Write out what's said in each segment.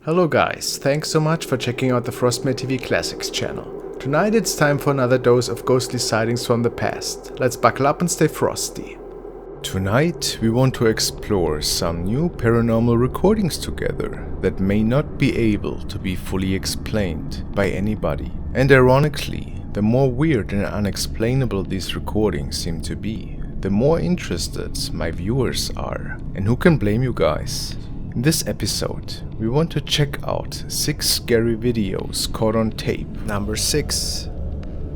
Hello guys, thanks so much for checking out the FrostmareTV Classics channel. Tonight it's time for another dose of ghostly sightings from the past. Let's buckle up and stay frosty. Tonight we want to explore some new paranormal recordings together that may not be able to be fully explained by anybody. And ironically, the more weird and unexplainable these recordings seem to be, the more interested my viewers are. And who can blame you guys? In this episode, we want to check out 6 scary videos caught on tape. Number 6.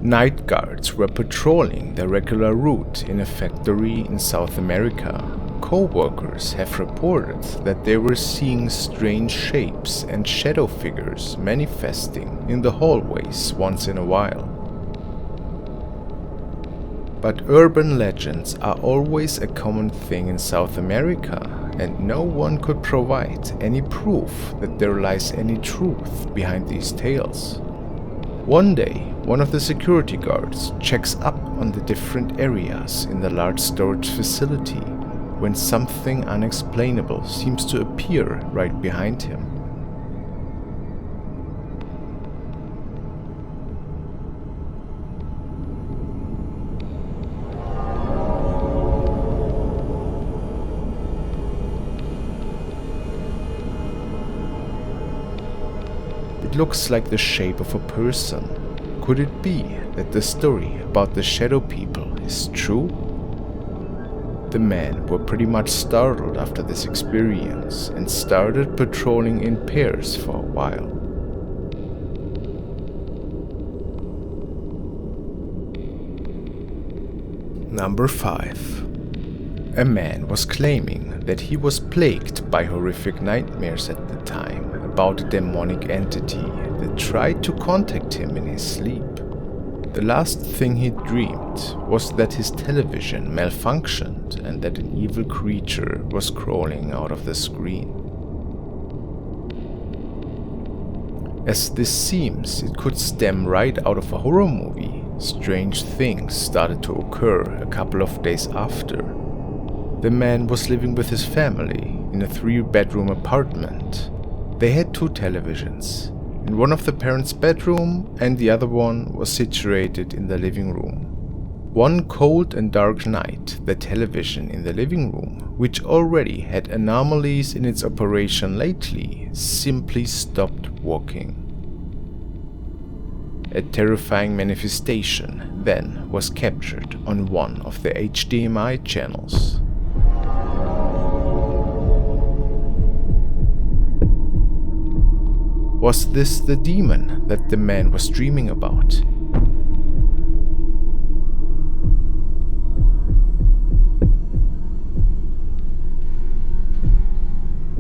Night guards were patrolling their regular route in a factory in South America. Co-workers have reported that they were seeing strange shapes and shadow figures manifesting in the hallways once in a while. But urban legends are always a common thing in South America, and no one could provide any proof that there lies any truth behind these tales. One day, one of the security guards checks up on the different areas in the large storage facility when something unexplainable seems to appear right behind him. It looks like the shape of a person. Could it be that the story about the shadow people is true? The men were pretty much startled after this experience and started patrolling in pairs for a while. Number 5. A man was claiming that he was plagued by horrific nightmares at the time about a demonic entity that tried to contact him in his sleep. The last thing he dreamed was that his television malfunctioned and that an evil creature was crawling out of the screen. As this seems it could stem right out of a horror movie, strange things started to occur a couple of days after. The man was living with his family in a 3-bedroom apartment. They had 2 televisions, in one of the parents' bedroom and the other one was situated in the living room. One cold and dark night, the television in the living room, which already had anomalies in its operation lately, simply stopped working. A terrifying manifestation then was captured on one of the HDMI channels. Was this the demon that the man was dreaming about?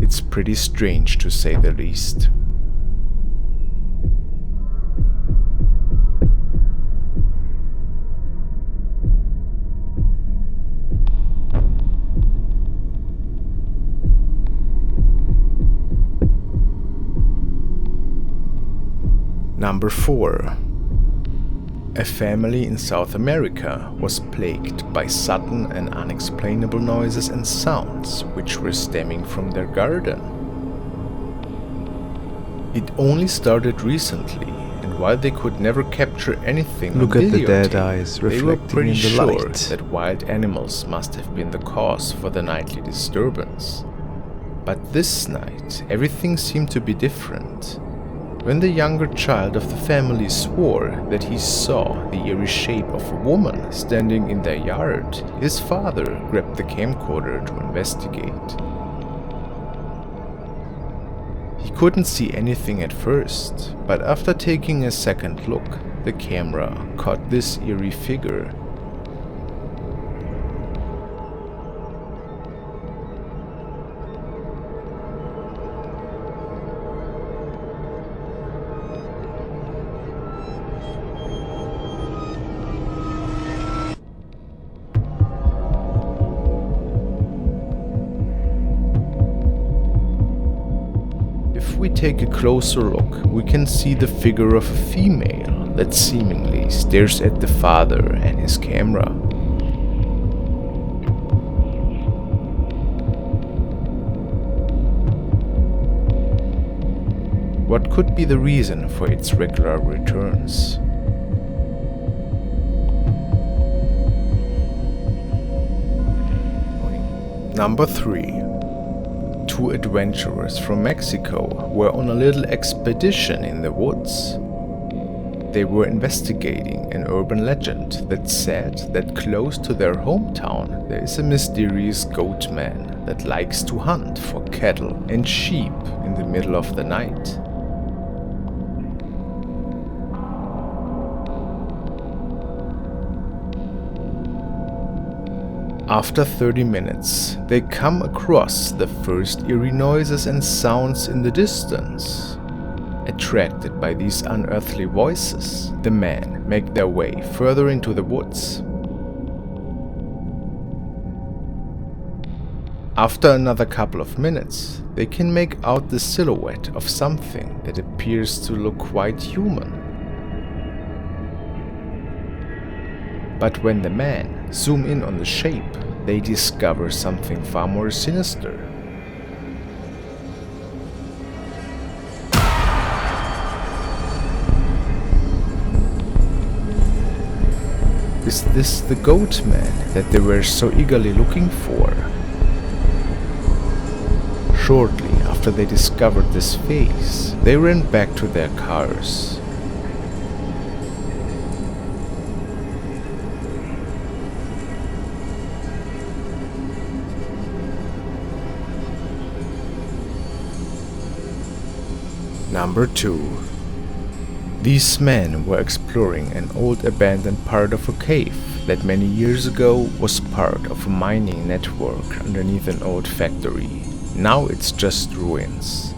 It's pretty strange to say the least. Number 4. A family in South America was plagued by sudden and unexplainable noises and sounds which were stemming from their garden. It only started recently, and while they could never capture anything Look on at the dead videotape, eyes they were reflecting pretty in the sure light. that wild animals must have been the cause for the nightly disturbance. But this night, everything seemed to be different. When the younger child of the family swore that he saw the eerie shape of a woman standing in their yard, his father grabbed the camcorder to investigate. He couldn't see anything at first, but after taking a second look, the camera caught this eerie figure. If we take a closer look, we can see the figure of a female that seemingly stares at the father and his camera. What could be the reason for its regular returns? Number 3. Two adventurers from Mexico were on a little expedition in the woods. They were investigating an urban legend that said that close to their hometown there is a mysterious Goatman that likes to hunt for cattle and sheep in the middle of the night. After 30 minutes, they come across the first eerie noises and sounds in the distance. Attracted by these unearthly voices, the men make their way further into the woods. After another couple of minutes, they can make out the silhouette of something that appears to look quite human. But when the men zoom in on the shape, they discover something far more sinister. Is this the Goatman that they were so eagerly looking for? Shortly after they discovered this face, they ran back to their cars. Number 2. These men were exploring an old abandoned part of a cave that many years ago was part of a mining network underneath an old factory. Now it's just ruins.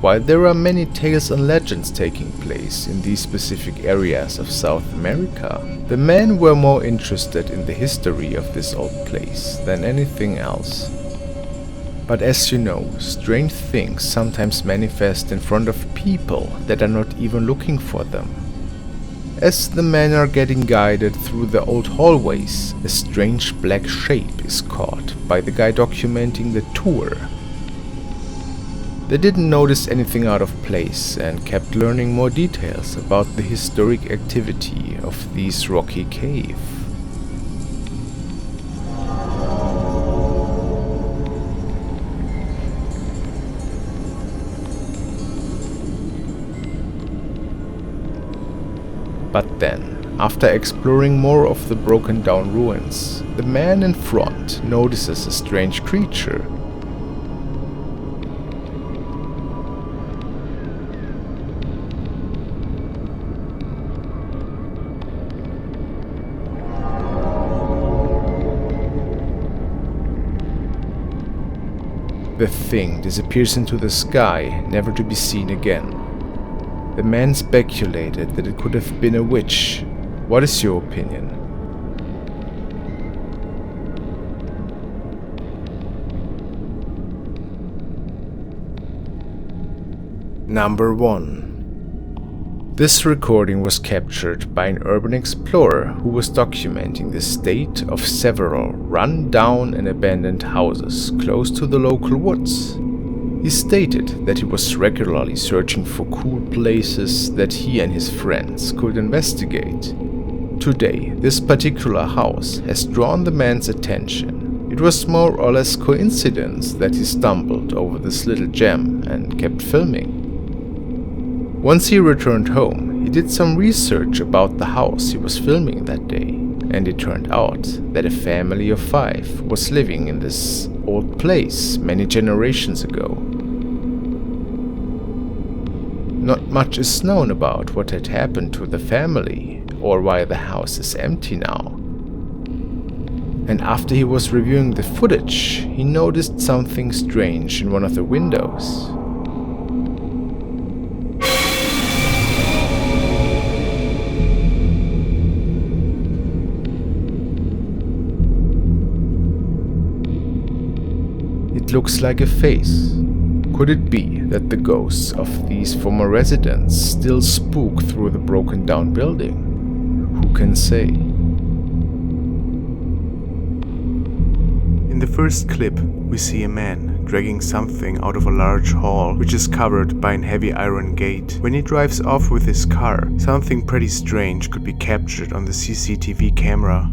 While there are many tales and legends taking place in these specific areas of South America, the men were more interested in the history of this old place than anything else. But as you know, strange things sometimes manifest in front of people that are not even looking for them. As the men are getting guided through the old hallways, a strange black shape is caught by the guy documenting the tour. They didn't notice anything out of place and kept learning more details about the historic activity of this rocky cave. But then, after exploring more of the broken down ruins, the man in front notices a strange creature. The thing disappears into the sky, never to be seen again. The man speculated that it could have been a witch. What is your opinion? Number 1. This recording was captured by an urban explorer who was documenting the state of several run-down and abandoned houses close to the local woods. He stated that he was regularly searching for cool places that he and his friends could investigate. Today, this particular house has drawn the man's attention. It was more or less coincidence that he stumbled over this little gem and kept filming. Once he returned home, he did some research about the house he was filming that day, and it turned out that a family of 5 was living in this old place many generations ago. Not much is known about what had happened to the family or why the house is empty now. And after he was reviewing the footage, he noticed something strange in one of the windows. It looks like a face. Could it be that the ghosts of these former residents still spook through the broken down building? Who can say? In the first clip, we see a man dragging something out of a large hall, which is covered by a heavy iron gate. When he drives off with his car, something pretty strange could be captured on the CCTV camera.